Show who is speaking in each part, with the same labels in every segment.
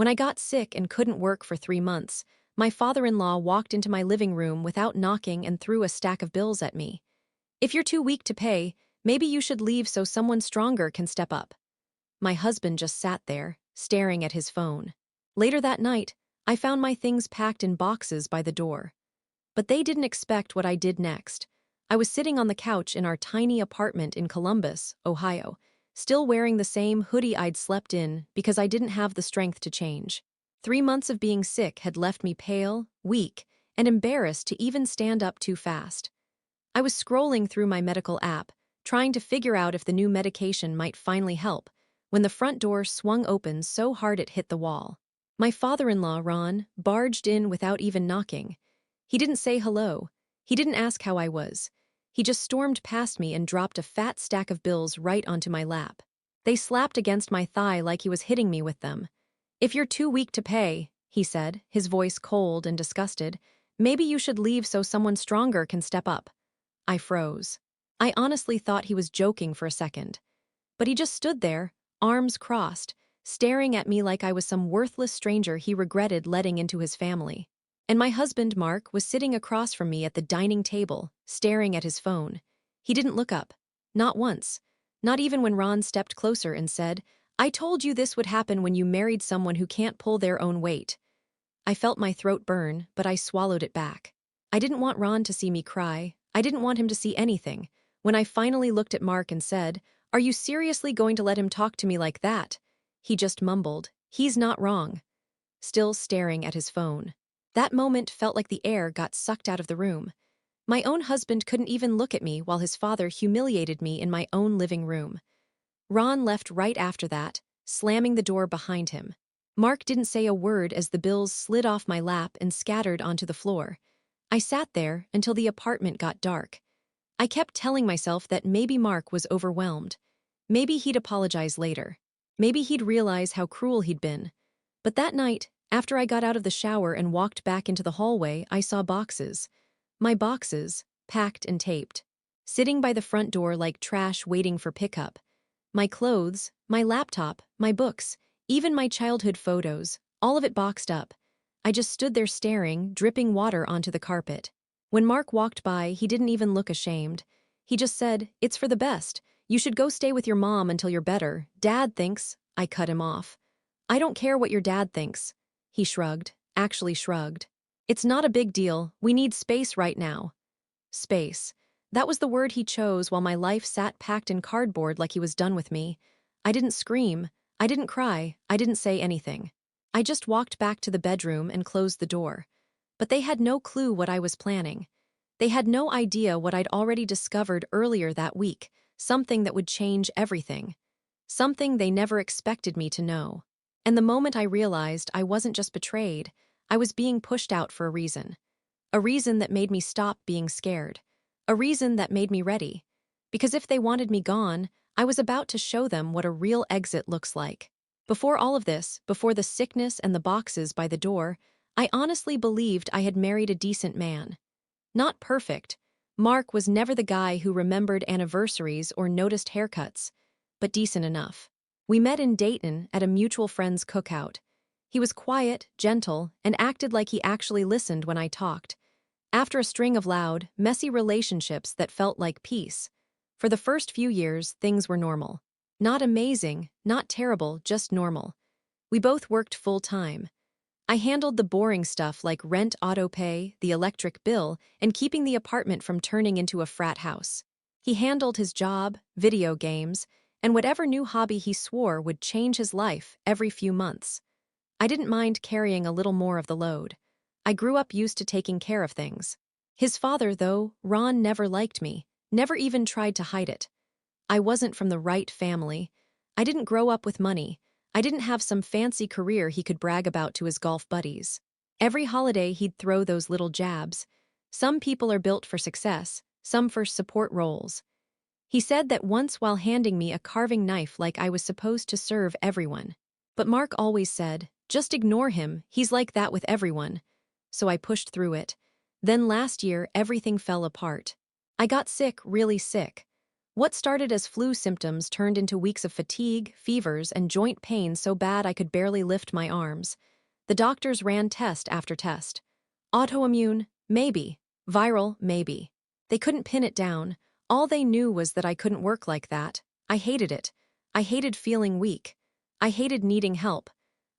Speaker 1: When I got sick and couldn't work for 3 months, my father-in-law walked into my living room without knocking and threw a stack of bills at me. "If you're too weak to pay, maybe you should leave so someone stronger can step up." My husband just sat there, staring at his phone. Later that night, I found my things packed in boxes by the door. But they didn't expect what I did next. I was sitting on the couch in our tiny apartment in Columbus, Ohio, still wearing the same hoodie I'd slept in because I didn't have the strength to change. 3 months of being sick had left me pale, weak, and embarrassed to even stand up too fast. I was scrolling through my medical app, trying to figure out if the new medication might finally help, when the front door swung open so hard it hit the wall. My father-in-law, Ron, barged in without even knocking. He didn't say hello. He didn't ask how I was. He just stormed past me and dropped a fat stack of bills right onto my lap. They slapped against my thigh like he was hitting me with them. "If you're too weak to pay," he said, his voice cold and disgusted, "maybe you should leave so someone stronger can step up." I froze. I honestly thought he was joking for a second. But he just stood there, arms crossed, staring at me like I was some worthless stranger he regretted letting into his family. And my husband, Mark, was sitting across from me at the dining table, staring at his phone. He didn't look up. Not once. Not even when Ron stepped closer and said, "I told you this would happen when you married someone who can't pull their own weight." I felt my throat burn, but I swallowed it back. I didn't want Ron to see me cry. I didn't want him to see anything. When I finally looked at Mark and said, "Are you seriously going to let him talk to me like that?" He just mumbled, "He's not wrong," still staring at his phone. That moment felt like the air got sucked out of the room. My own husband couldn't even look at me while his father humiliated me in my own living room. Ron left right after that, slamming the door behind him. Mark didn't say a word as the bills slid off my lap and scattered onto the floor. I sat there until the apartment got dark. I kept telling myself that maybe Mark was overwhelmed. Maybe he'd apologize later. Maybe he'd realize how cruel he'd been. But that night, after I got out of the shower and walked back into the hallway, I saw boxes. My boxes, packed and taped. Sitting by the front door like trash waiting for pickup. My clothes, my laptop, my books, even my childhood photos, all of it boxed up. I just stood there staring, dripping water onto the carpet. When Mark walked by, he didn't even look ashamed. He just said, "It's for the best. You should go stay with your mom until you're better. Dad thinks—" I cut him off. "I don't care what your dad thinks." He shrugged, actually shrugged. "It's not a big deal. We need space right now." Space. That was the word he chose while my life sat packed in cardboard like he was done with me. I didn't scream. I didn't cry. I didn't say anything. I just walked back to the bedroom and closed the door. But they had no clue what I was planning. They had no idea what I'd already discovered earlier that week, something that would change everything. Something they never expected me to know. And the moment I realized I wasn't just betrayed, I was being pushed out for a reason. A reason that made me stop being scared. A reason that made me ready. Because if they wanted me gone, I was about to show them what a real exit looks like. Before all of this, before the sickness and the boxes by the door, I honestly believed I had married a decent man. Not perfect. Mark was never the guy who remembered anniversaries or noticed haircuts, but decent enough. We met in Dayton at a mutual friend's cookout. He was quiet, gentle, and acted like he actually listened when I talked. After a string of loud, messy relationships that felt like peace. For the first few years, things were normal. Not amazing, not terrible, just normal. We both worked full-time. I handled the boring stuff like rent, auto pay, the electric bill, and keeping the apartment from turning into a frat house. He handled his job, video games, and whatever new hobby he swore would change his life every few months. I didn't mind carrying a little more of the load. I grew up used to taking care of things. His father, though, Ron, never liked me, never even tried to hide it. I wasn't from the right family. I didn't grow up with money. I didn't have some fancy career he could brag about to his golf buddies. Every holiday he'd throw those little jabs. Some people are built for success, some for support roles. He said that once while handing me a carving knife like I was supposed to serve everyone. But Mark always said, "Just ignore him, he's like that with everyone." So I pushed through it. Then last year, everything fell apart. I got sick, really sick. What started as flu symptoms turned into weeks of fatigue, fevers, and joint pain so bad I could barely lift my arms. The doctors ran test after test. Autoimmune? Maybe. Viral? Maybe. They couldn't pin it down. All they knew was that I couldn't work like that. I hated it. I hated feeling weak. I hated needing help.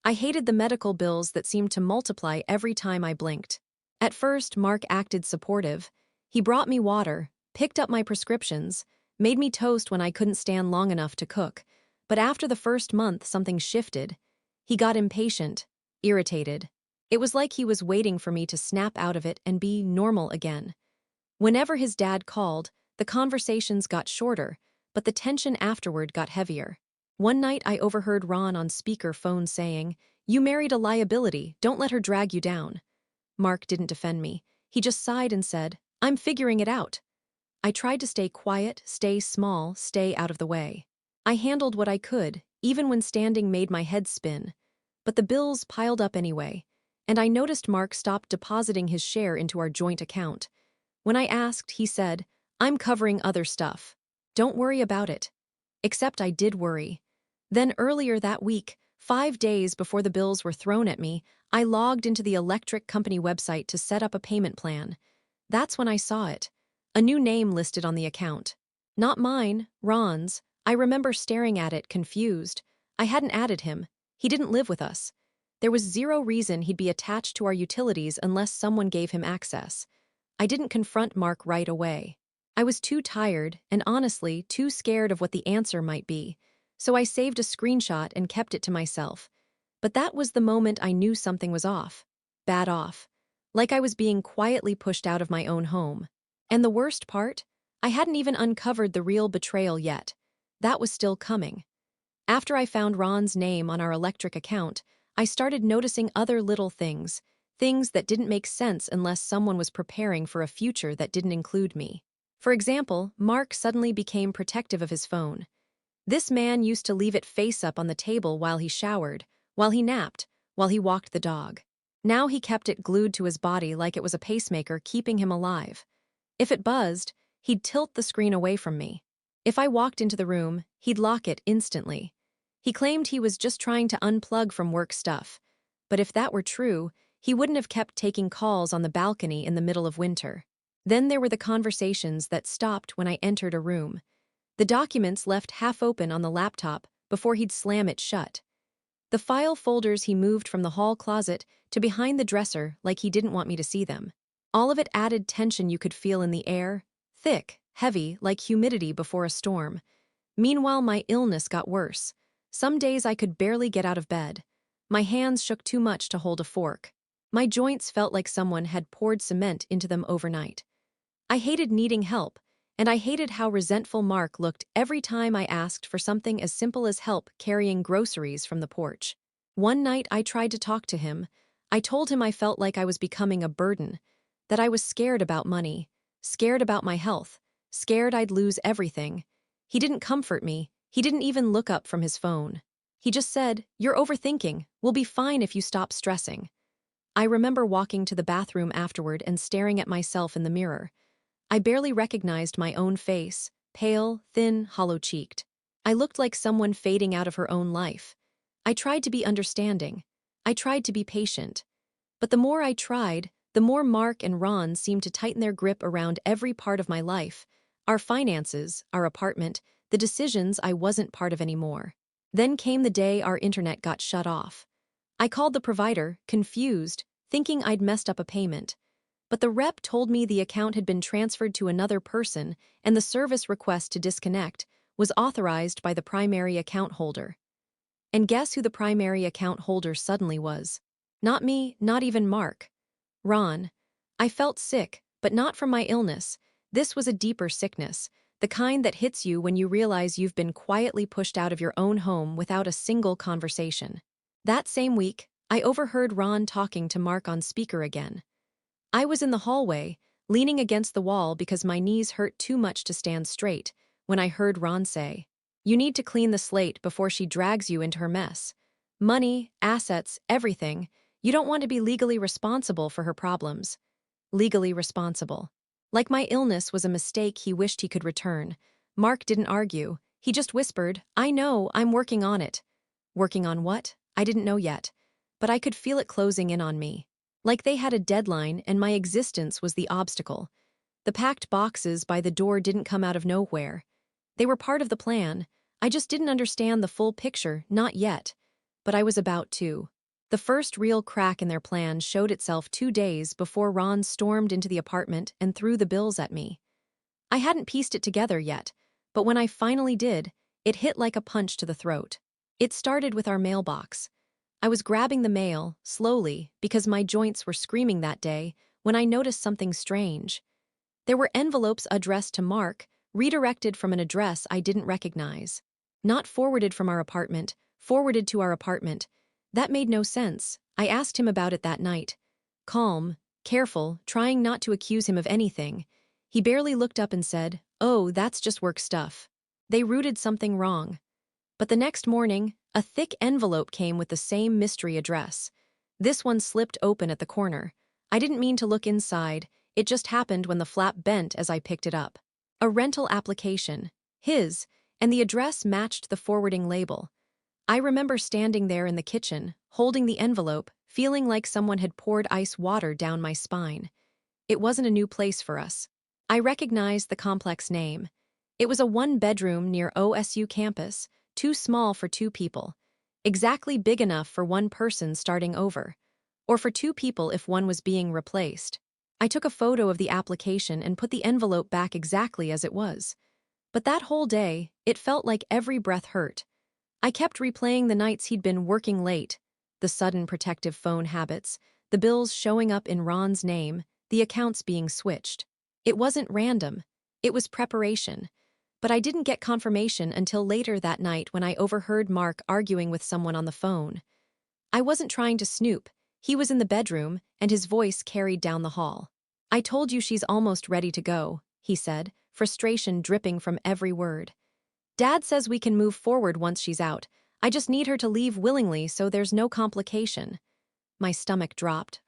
Speaker 1: I hated the medical bills that seemed to multiply every time I blinked. At first, Mark acted supportive. He brought me water, picked up my prescriptions, made me toast when I couldn't stand long enough to cook. But after the first month, something shifted. He got impatient, irritated. It was like he was waiting for me to snap out of it and be normal again. Whenever his dad called, the conversations got shorter, but the tension afterward got heavier. One night I overheard Ron on speaker phone saying, "You married a liability, don't let her drag you down." Mark didn't defend me. He just sighed and said, "I'm figuring it out." I tried to stay quiet, stay small, stay out of the way. I handled what I could, even when standing made my head spin. But the bills piled up anyway, and I noticed Mark stopped depositing his share into our joint account. When I asked, he said, "I'm covering other stuff. Don't worry about it." Except I did worry. Then earlier that week, 5 days before the bills were thrown at me, I logged into the electric company website to set up a payment plan. That's when I saw it. A new name listed on the account. Not mine, Ron's. I remember staring at it, confused. I hadn't added him. He didn't live with us. There was zero reason he'd be attached to our utilities unless someone gave him access. I didn't confront Mark right away. I was too tired, and honestly, too scared of what the answer might be, so I saved a screenshot and kept it to myself. But that was the moment I knew something was off. Bad off. Like I was being quietly pushed out of my own home. And the worst part? I hadn't even uncovered the real betrayal yet. That was still coming. After I found Ron's name on our electric account, I started noticing other little things, things that didn't make sense unless someone was preparing for a future that didn't include me. For example, Mark suddenly became protective of his phone. This man used to leave it face up on the table while he showered, while he napped, while he walked the dog. Now he kept it glued to his body like it was a pacemaker keeping him alive. If it buzzed, he'd tilt the screen away from me. If I walked into the room, he'd lock it instantly. He claimed he was just trying to unplug from work stuff. But if that were true, he wouldn't have kept taking calls on the balcony in the middle of winter. Then there were the conversations that stopped when I entered a room. The documents left half open on the laptop before he'd slam it shut. The file folders he moved from the hall closet to behind the dresser like he didn't want me to see them. All of it added tension you could feel in the air, thick, heavy, like humidity before a storm. Meanwhile, my illness got worse. Some days I could barely get out of bed. My hands shook too much to hold a fork. My joints felt like someone had poured cement into them overnight. I hated needing help, and I hated how resentful Mark looked every time I asked for something as simple as help carrying groceries from the porch. One night I tried to talk to him. I told him I felt like I was becoming a burden, that I was scared about money, scared about my health, scared I'd lose everything. He didn't comfort me. He didn't even look up from his phone. He just said, "You're overthinking. We'll be fine if you stop stressing." I remember walking to the bathroom afterward and staring at myself in the mirror. I barely recognized my own face, pale, thin, hollow-cheeked. I looked like someone fading out of her own life. I tried to be understanding. I tried to be patient. But the more I tried, the more Mark and Ron seemed to tighten their grip around every part of my life. Our finances, our apartment, the decisions I wasn't part of anymore. Then came the day our internet got shut off. I called the provider, confused, thinking I'd messed up a payment. But the rep told me the account had been transferred to another person and the service request to disconnect was authorized by the primary account holder. And guess who the primary account holder suddenly was? Not me, not even Mark. Ron. I felt sick, but not from my illness. This was a deeper sickness, the kind that hits you when you realize you've been quietly pushed out of your own home without a single conversation. That same week, I overheard Ron talking to Mark on speaker again. I was in the hallway, leaning against the wall because my knees hurt too much to stand straight, when I heard Ron say, "You need to clean the slate before she drags you into her mess. Money, assets, everything. You don't want to be legally responsible for her problems." Legally responsible. Like my illness was a mistake he wished he could return, Mark didn't argue. He just whispered, "I know, I'm working on it." Working on what? I didn't know yet. But I could feel it closing in on me. Like they had a deadline and my existence was the obstacle. The packed boxes by the door didn't come out of nowhere. They were part of the plan. I just didn't understand the full picture, not yet. But I was about to. The first real crack in their plan showed itself 2 days before Ron stormed into the apartment and threw the bills at me. I hadn't pieced it together yet, but when I finally did, it hit like a punch to the throat. It started with our mailbox. I was grabbing the mail, slowly, because my joints were screaming that day, when I noticed something strange. There were envelopes addressed to Mark, redirected from an address I didn't recognize. Not forwarded from our apartment, forwarded to our apartment. That made no sense. I asked him about it that night. Calm, careful, trying not to accuse him of anything. He barely looked up and said, "Oh, that's just work stuff." They rooted something wrong. But the next morning, a thick envelope came with the same mystery address. This one slipped open at the corner. I didn't mean to look inside. It just happened when the flap bent as I picked it up. A rental application. His, and the address matched the forwarding label. I remember standing there in the kitchen, holding the envelope, feeling like someone had poured ice water down my spine. It wasn't a new place for us. I recognized the complex name. It was a one-bedroom near OSU campus, too small for 2 people. Exactly big enough for 1 person starting over. Or for 2 people if one was being replaced. I took a photo of the application and put the envelope back exactly as it was. But that whole day, it felt like every breath hurt. I kept replaying the nights he'd been working late, the sudden protective phone habits, the bills showing up in Ron's name, the accounts being switched. It wasn't random. It was preparation. But I didn't get confirmation until later that night when I overheard Mark arguing with someone on the phone. I wasn't trying to snoop. He was in the bedroom, and his voice carried down the hall. "I told you she's almost ready to go," he said, frustration dripping from every word. "Dad says we can move forward once she's out. I just need her to leave willingly so there's no complication." My stomach dropped.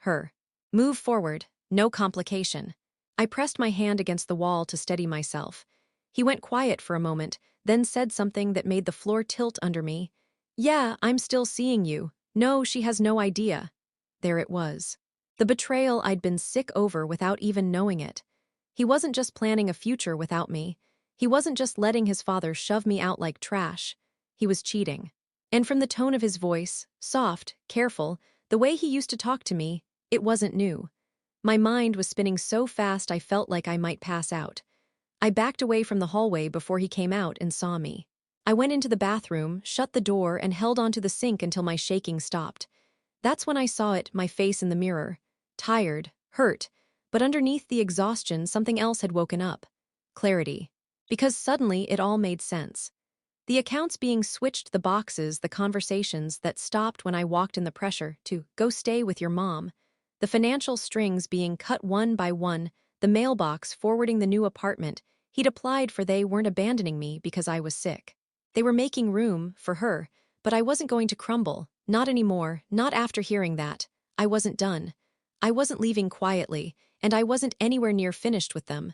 Speaker 1: Move forward, no complication. I pressed my hand against the wall to steady myself. He went quiet for a moment, then said something that made the floor tilt under me. "Yeah, I'm still seeing you. No, she has no idea." There it was. The betrayal I'd been sick over without even knowing it. He wasn't just planning a future without me. He wasn't just letting his father shove me out like trash. He was cheating. And from the tone of his voice, soft, careful, the way he used to talk to me, it wasn't new. My mind was spinning so fast I felt like I might pass out. I backed away from the hallway before he came out and saw me. I went into the bathroom, shut the door, and held onto the sink until my shaking stopped. That's when I saw it, my face in the mirror. Tired, hurt, but underneath the exhaustion something else had woken up. Clarity. Because suddenly it all made sense. The accounts being switched, the boxes, the conversations that stopped when I walked in the pressure to go stay with your mom. The financial strings being cut one by one, the mailbox forwarding the new apartment. He'd applied for. They weren't abandoning me because I was sick. They were making room for her, but I wasn't going to crumble, not anymore, not after hearing that. I wasn't done. I wasn't leaving quietly, and I wasn't anywhere near finished with them.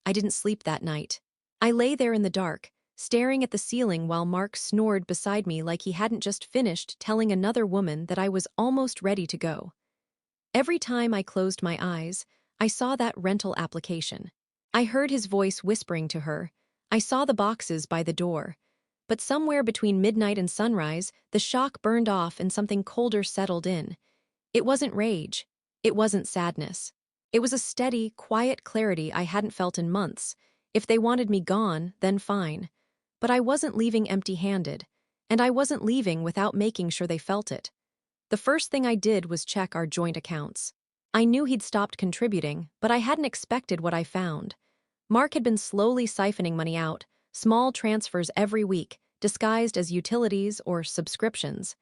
Speaker 1: I didn't sleep that night. I lay there in the dark, staring at the ceiling while Mark snored beside me like he hadn't just finished telling another woman that I was almost ready to go. Every time I closed my eyes, I saw that rental application. I heard his voice whispering to her. I saw the boxes by the door. But somewhere between midnight and sunrise, the shock burned off and something colder settled in. It wasn't rage. It wasn't sadness. It was a steady, quiet clarity I hadn't felt in months. If they wanted me gone, then fine. But I wasn't leaving empty-handed. And I wasn't leaving without making sure they felt it. The first thing I did was check our joint accounts. I knew he'd stopped contributing, but I hadn't expected what I found. Mark had been slowly siphoning money out, small transfers every week, disguised as utilities or subscriptions.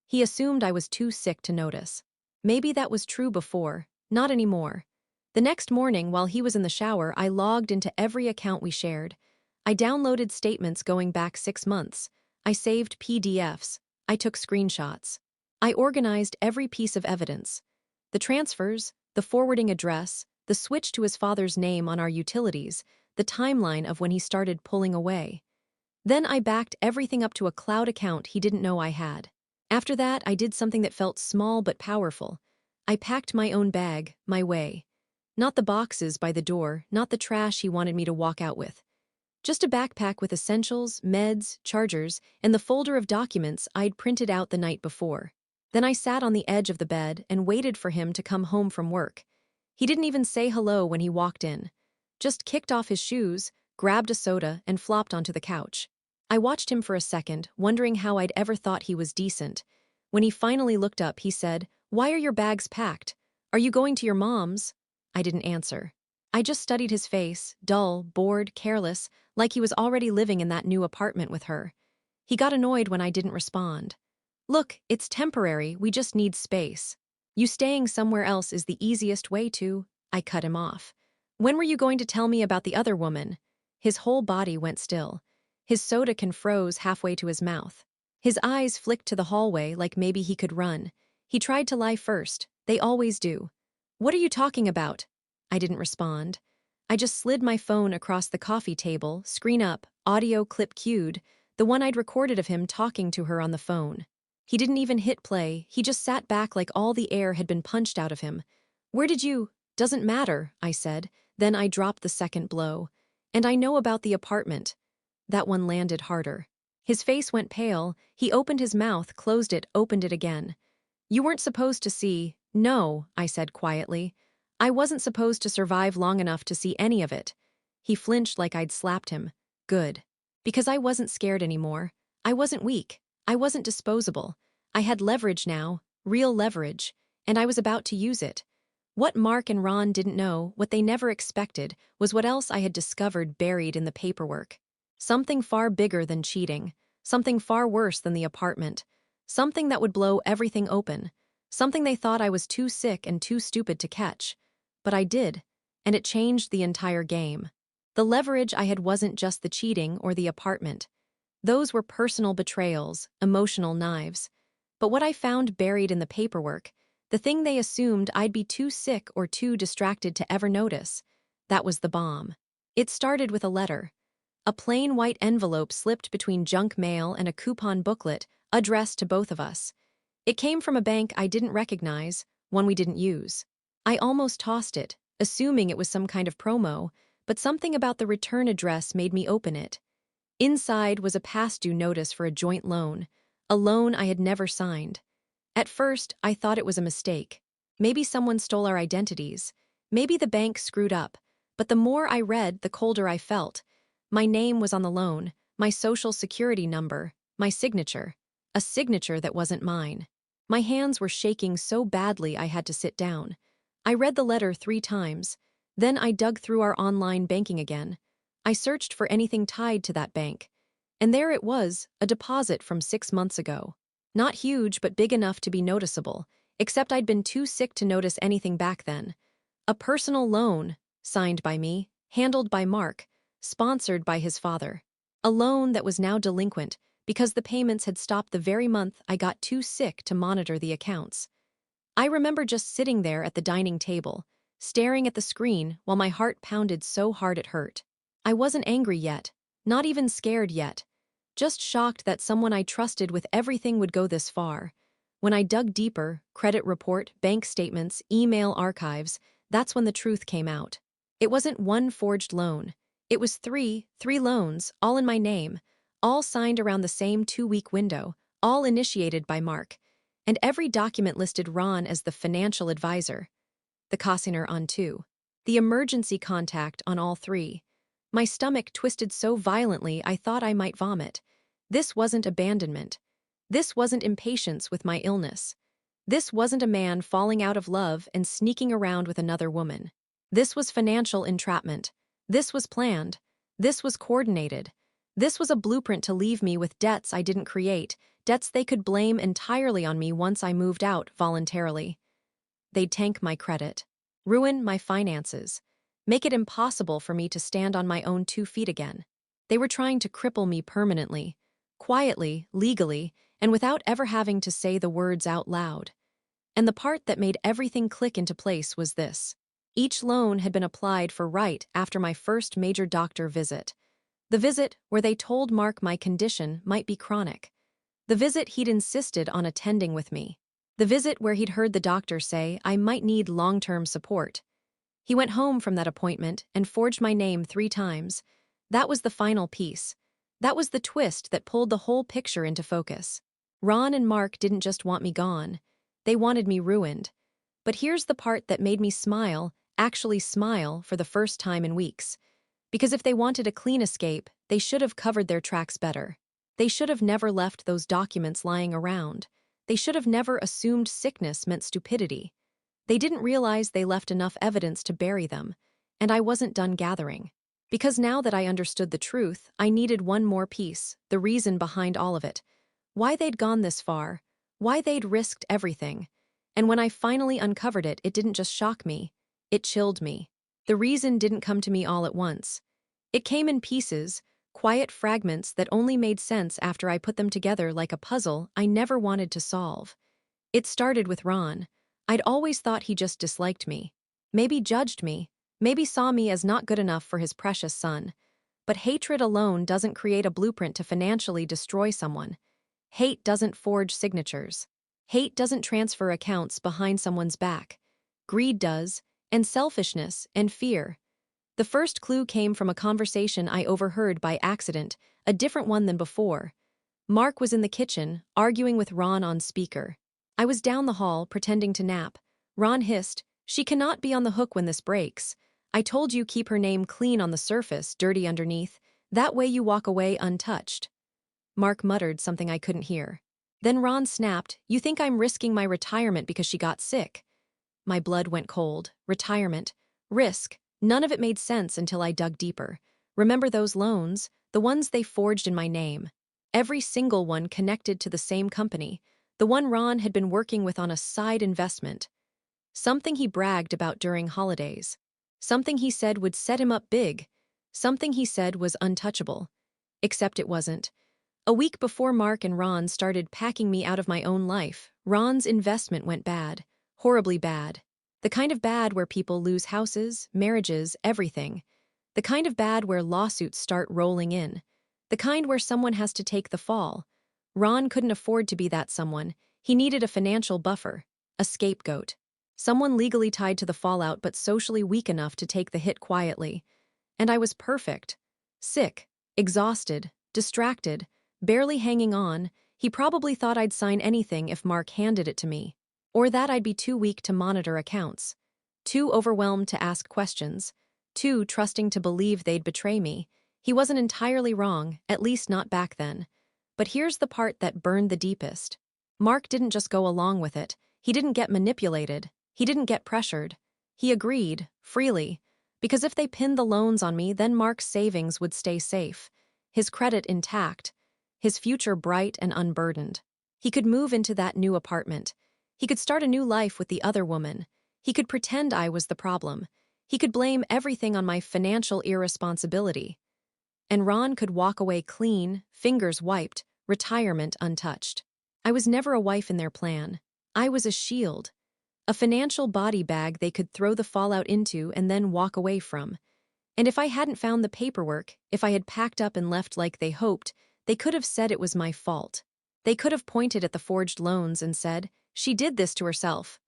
Speaker 1: He assumed I was too sick to notice. Maybe that was true before, not anymore. The next morning, while he was in the shower, I logged into every account we shared. I downloaded statements going back 6 months. I saved PDFs. I took screenshots. I organized every piece of evidence. The transfers, the forwarding address, the switch to his father's name on our utilities, the timeline of when he started pulling away. Then I backed everything up to a cloud account he didn't know I had. After that, I did something that felt small but powerful. I packed my own bag, my way. Not the boxes by the door, not the trash he wanted me to walk out with. Just a backpack with essentials, meds, chargers, and the folder of documents I'd printed out the night before. Then I sat on the edge of the bed and waited for him to come home from work. He didn't even say hello when he walked in. Just kicked off his shoes, grabbed a soda, and flopped onto the couch. I watched him for a second, wondering how I'd ever thought he was decent. When he finally looked up, he said, "Why are your bags packed? Are you going to your mom's?" I didn't answer. I just studied his face, dull, bored, careless, like he was already living in that new apartment with her. He got annoyed when I didn't respond. "Look, it's temporary, we just need space. You staying somewhere else is the easiest way to—" I cut him off. "When were you going to tell me about the other woman?" His whole body went still. His soda can froze halfway to his mouth. His eyes flicked to the hallway like maybe he could run. He tried to lie first. They always do. "What are you talking about?" I didn't respond. I just slid my phone across the coffee table, screen up, audio clip cued, the one I'd recorded of him talking to her on the phone. He didn't even hit play, he just sat back like all the air had been punched out of him. "Where did you—" "Doesn't matter," I said. Then I dropped the second blow. "And I know about the apartment." That one landed harder. His face went pale, he opened his mouth, closed it, opened it again. "You weren't supposed to see—" "No," I said quietly. "I wasn't supposed to survive long enough to see any of it." He flinched like I'd slapped him. Good. Because I wasn't scared anymore. I wasn't weak. I wasn't disposable. I had leverage now, real leverage, and I was about to use it. What Mark and Ron didn't know, what they never expected, was what else I had discovered buried in the paperwork. Something far bigger than cheating. Something far worse than the apartment. Something that would blow everything open. Something they thought I was too sick and too stupid to catch. But I did, and it changed the entire game. The leverage I had wasn't just the cheating or the apartment. Those were personal betrayals, emotional knives. But what I found buried in the paperwork, the thing they assumed I'd be too sick or too distracted to ever notice, that was the bomb. It started with a letter. A plain white envelope slipped between junk mail and a coupon booklet addressed to both of us. It came from a bank I didn't recognize, one we didn't use. I almost tossed it, assuming it was some kind of promo, but something about the return address made me open it. Inside was a past due notice for a joint loan, a loan I had never signed. At first, I thought it was a mistake. Maybe someone stole our identities. Maybe the bank screwed up. But the more I read, the colder I felt. My name was on the loan, my social security number, my signature. A signature that wasn't mine. My hands were shaking so badly I had to sit down. I read the letter 3 times. Then I dug through our online banking again. I searched for anything tied to that bank. And there it was, a deposit from 6 months ago. Not huge, but big enough to be noticeable, except I'd been too sick to notice anything back then. A personal loan, signed by me, handled by Mark, sponsored by his father. A loan that was now delinquent because the payments had stopped the very month I got too sick to monitor the accounts. I remember just sitting there at the dining table, staring at the screen while my heart pounded so hard it hurt. I wasn't angry yet, not even scared yet, just shocked that someone I trusted with everything would go this far. When I dug deeper, credit report, bank statements, email archives, that's when the truth came out. It wasn't one forged loan. It was three loans, all in my name, all signed around the same 2-week window, all initiated by Mark. And every document listed Ron as the financial advisor. The cosigner on 2. The emergency contact on all 3. My stomach twisted so violently I thought I might vomit. This wasn't abandonment. This wasn't impatience with my illness. This wasn't a man falling out of love and sneaking around with another woman. This was financial entrapment. This was planned. This was coordinated. This was a blueprint to leave me with debts I didn't create, debts they could blame entirely on me once I moved out voluntarily. They'd tank my credit, ruin my finances, make it impossible for me to stand on my own 2 feet again. They were trying to cripple me permanently, quietly, legally, and without ever having to say the words out loud. And the part that made everything click into place was this. Each loan had been applied for right after my first major doctor visit. The visit where they told Mark my condition might be chronic. The visit he'd insisted on attending with me. The visit where he'd heard the doctor say I might need long-term support. He went home from that appointment and forged my name 3 times. That was the final piece. That was the twist that pulled the whole picture into focus. Ron and Mark didn't just want me gone. They wanted me ruined. But here's the part that made me smile, actually smile for the first time in weeks. Because if they wanted a clean escape, they should have covered their tracks better. They should have never left those documents lying around. They should have never assumed sickness meant stupidity. They didn't realize they left enough evidence to bury them, and I wasn't done gathering. Because now that I understood the truth, I needed one more piece, the reason behind all of it. Why they'd gone this far, why they'd risked everything. And when I finally uncovered it, it didn't just shock me, it chilled me. The reason didn't come to me all at once. It came in pieces, quiet fragments that only made sense after I put them together like a puzzle I never wanted to solve. It started with Ron. I'd always thought he just disliked me. Maybe judged me. Maybe saw me as not good enough for his precious son. But hatred alone doesn't create a blueprint to financially destroy someone. Hate doesn't forge signatures. Hate doesn't transfer accounts behind someone's back. Greed does, and selfishness, and fear. The first clue came from a conversation I overheard by accident, a different one than before. Mark was in the kitchen, arguing with Ron on speaker. I was down the hall, pretending to nap. Ron hissed, "She cannot be on the hook when this breaks. I told you keep her name clean on the surface, dirty underneath. That way you walk away untouched." Mark muttered something I couldn't hear. Then Ron snapped, "You think I'm risking my retirement because she got sick?" My blood went cold. Retirement. Risk. None of it made sense until I dug deeper. Remember those loans? The ones they forged in my name. Every single one connected to the same company. The one Ron had been working with on a side investment. Something he bragged about during holidays. Something he said would set him up big. Something he said was untouchable. Except it wasn't. A week before Mark and Ron started packing me out of my own life, Ron's investment went bad. Horribly bad. The kind of bad where people lose houses, marriages, everything. The kind of bad where lawsuits start rolling in. The kind where someone has to take the fall. Ron couldn't afford to be that someone. He needed a financial buffer. A scapegoat. Someone legally tied to the fallout but socially weak enough to take the hit quietly. And I was perfect. Sick. Exhausted. Distracted. Barely hanging on. He probably thought I'd sign anything if Mark handed it to me. Or that I'd be too weak to monitor accounts. Too overwhelmed to ask questions. Too trusting to believe they'd betray me. He wasn't entirely wrong, at least not back then. But here's the part that burned the deepest. Mark didn't just go along with it. He didn't get manipulated. He didn't get pressured. He agreed, freely. Because if they pinned the loans on me, then Mark's savings would stay safe. His credit intact. His future bright and unburdened. He could move into that new apartment. He could start a new life with the other woman. He could pretend I was the problem. He could blame everything on my financial irresponsibility. And Ron could walk away clean, fingers wiped, retirement untouched. I was never a wife in their plan. I was a shield. A financial body bag they could throw the fallout into and then walk away from. And if I hadn't found the paperwork, if I had packed up and left like they hoped, they could have said it was my fault. They could have pointed at the forged loans and said, "She did this to herself."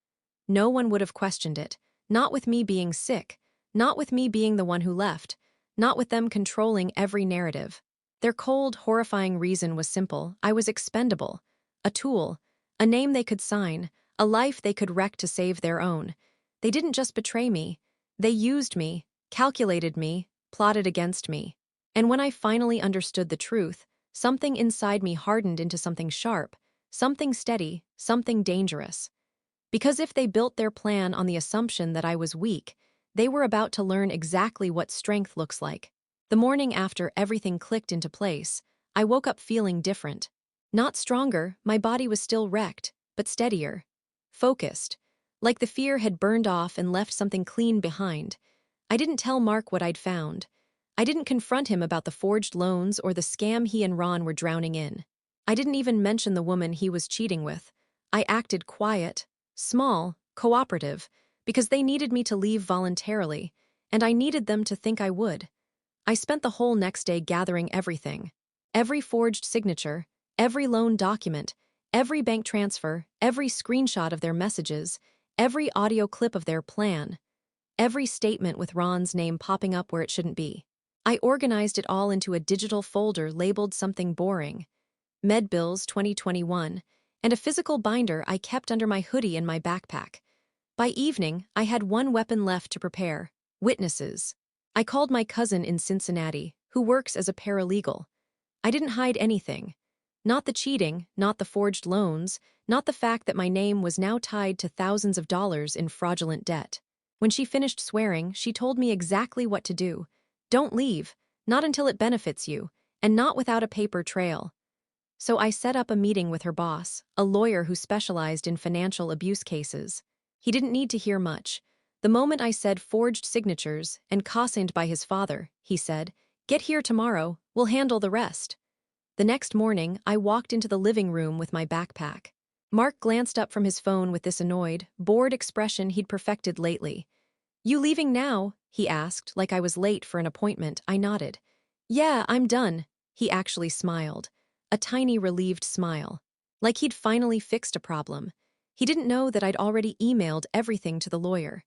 Speaker 1: No one would have questioned it. Not with me being sick. Not with me being the one who left. Not with them controlling every narrative. Their cold, horrifying reason was simple. I was expendable. A tool. A name they could sign. A life they could wreck to save their own. They didn't just betray me. They used me, calculated me, plotted against me. And when I finally understood the truth, something inside me hardened into something sharp. Something steady, something dangerous. Because if they built their plan on the assumption that I was weak, they were about to learn exactly what strength looks like. The morning after everything clicked into place, I woke up feeling different. Not stronger, my body was still wrecked, but steadier. Focused. Like the fear had burned off and left something clean behind. I didn't tell Mark what I'd found. I didn't confront him about the forged loans or the scam he and Ron were drowning in. I didn't even mention the woman he was cheating with. I acted quiet, small, cooperative, because they needed me to leave voluntarily, and I needed them to think I would. I spent the whole next day gathering everything. Every forged signature, every loan document, every bank transfer, every screenshot of their messages, every audio clip of their plan, every statement with Ron's name popping up where it shouldn't be. I organized it all into a digital folder labeled something boring, MedBills 2021, and a physical binder I kept under my hoodie in my backpack. By evening, I had one weapon left to prepare: witnesses. I called my cousin in Cincinnati, who works as a paralegal. I didn't hide anything. Not the cheating, not the forged loans, not the fact that my name was now tied to thousands of dollars in fraudulent debt. When she finished swearing, she told me exactly what to do. Don't leave, not until it benefits you, and not without a paper trail. So I set up a meeting with her boss, a lawyer who specialized in financial abuse cases. He didn't need to hear much. The moment I said forged signatures and cautioned by his father, he said, "Get here tomorrow, we'll handle the rest." The next morning, I walked into the living room with my backpack. Mark glanced up from his phone with this annoyed, bored expression he'd perfected lately. "You leaving now?" he asked, like I was late for an appointment. I nodded. "Yeah, I'm done." He actually smiled. A tiny relieved smile. Like he'd finally fixed a problem. He didn't know that I'd already emailed everything to the lawyer.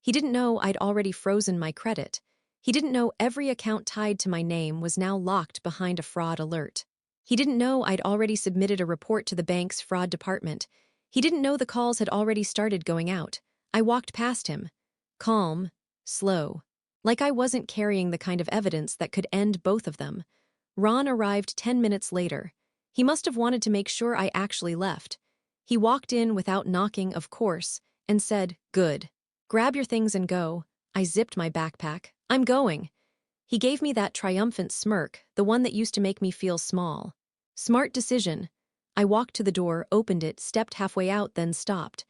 Speaker 1: He didn't know I'd already frozen my credit. He didn't know every account tied to my name was now locked behind a fraud alert. He didn't know I'd already submitted a report to the bank's fraud department. He didn't know the calls had already started going out. I walked past him. Calm, slow. Like I wasn't carrying the kind of evidence that could end both of them. Ron arrived 10 minutes later. He must have wanted to make sure I actually left. He walked in without knocking, of course, and said, "Good. Grab your things and go." I zipped my backpack. "I'm going." He gave me that triumphant smirk, the one that used to make me feel small. Smart decision. I walked to the door, opened it, stepped halfway out, then stopped.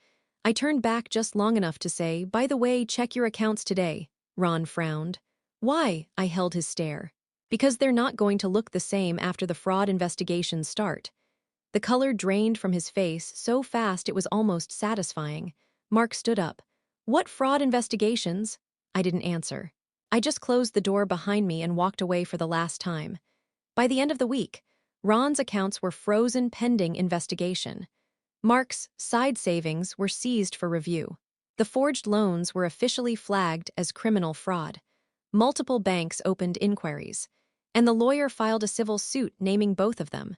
Speaker 1: I turned back just long enough to say, "By the way, check your accounts today." Ron frowned. "Why?" I held his stare. "Because they're not going to look the same after the fraud investigations start." The color drained from his face so fast it was almost satisfying. Mark stood up. "What fraud investigations?" I didn't answer. I just closed the door behind me and walked away for the last time. By the end of the week, Ron's accounts were frozen pending investigation. Mark's side savings were seized for review. The forged loans were officially flagged as criminal fraud. Multiple banks opened inquiries, and the lawyer filed a civil suit naming both of them.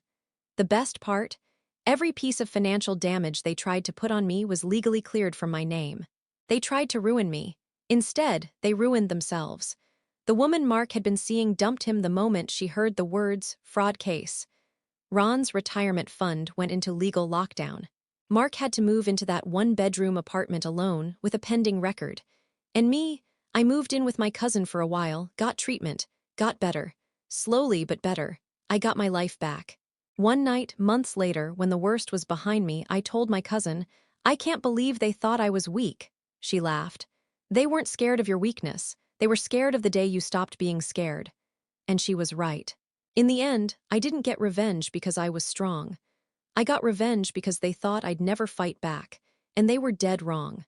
Speaker 1: The best part? Every piece of financial damage they tried to put on me was legally cleared from my name. They tried to ruin me. Instead, they ruined themselves. The woman Mark had been seeing dumped him the moment she heard the words, "fraud case." Ron's retirement fund went into legal lockdown. Mark had to move into that one-bedroom apartment alone with a pending record. And me, I moved in with my cousin for a while, got treatment, got better. Slowly but better. I got my life back. One night, months later, when the worst was behind me, I told my cousin, "I can't believe they thought I was weak." She laughed. "They weren't scared of your weakness. They were scared of the day you stopped being scared." And she was right. In the end, I didn't get revenge because I was strong. I got revenge because they thought I'd never fight back, and they were dead wrong.